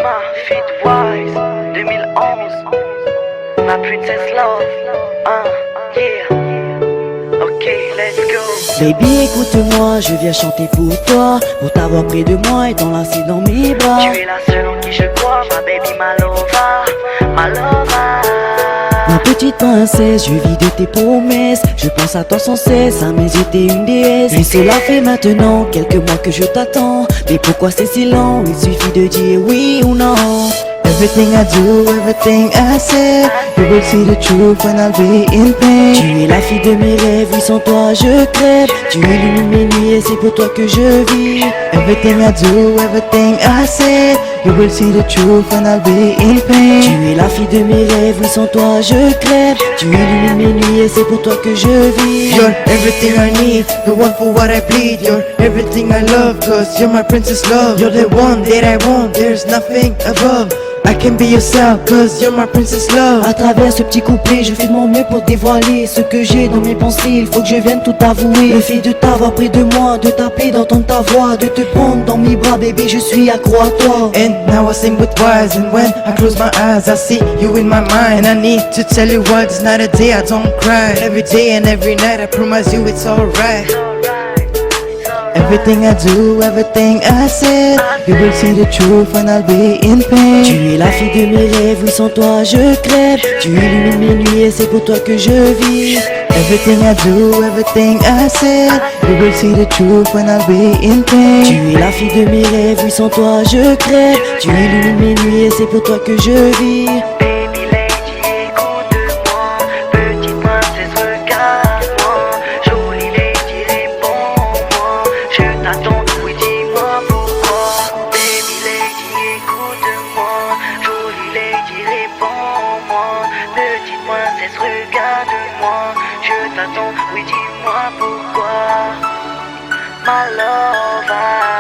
Ma Fit Wise 2011. Ma Princess Love. Yeah. Ok, let's go. Baby, écoute-moi, je viens chanter pour toi, pour t'avoir près de moi et t'enlacer dans mes bras. Tu es la seule en qui je crois, ma baby, ma lover, ma lover. Ma petite princesse, je vis de tes promesses. Je pense à toi sans cesse, à mes yeux t'es une déesse. Et cela fait maintenant quelques mois que je t'attends. Mais pourquoi c'est si lent? Il suffit de dire oui ou non. Everything I do, everything I say, you will see the truth when I'll be in pain. Tu es la fille de mes rêves, oui sans toi je crève. Tu illumines mes nuits et c'est pour toi que je vis. Everything I do, everything I say, you will see the truth when I'll be in pain. Tu es la fille de mes rêves, oui sans toi je crève. Tu illumines mes nuits et c'est pour toi que je vis. You're everything I need, the one for what I bleed. You're everything I love, cause you're my princess love. You're the one that I want, there's nothing above. I can be yourself, cause you're my princess love. À travers ce petit couplet, je fais de mon mieux pour dévoiler ce que j'ai dans mes pensées. Il faut que je vienne tout avouer. Le fait de t'avoir près de moi, de t'appeler, d'entendre ta voix, de te prendre dans mes bras, bébé, je suis accro à toi. And now I sing with wise, and when I close my eyes, I see you in my mind. I need to tell you what, it's not a day I don't cry. Every day and every night, I promise you it's alright. Everything I do, everything I say, you will see the truth when I'll be in pain. Tu es la fille de mes rêves, oui sans toi je crève. Tu illumines mes nuits et c'est pour toi que je vis. Everything I do, everything I say, you will see the truth when I'll be in pain. Tu es la fille de mes rêves, oui sans toi je crève. Tu illumines mes nuits et c'est pour toi que je vis. Baby lady, écoute-moi. Petite princesse, regarde-moi. Jolie lady, réponds-moi. Je t'attends, oui, dis-moi pourquoi. Baby lady, écoute-moi. Jolie lady, réponds-moi. Petite princesse, regarde-moi. Je t'attends, oui, dis-moi pourquoi. Ma lover.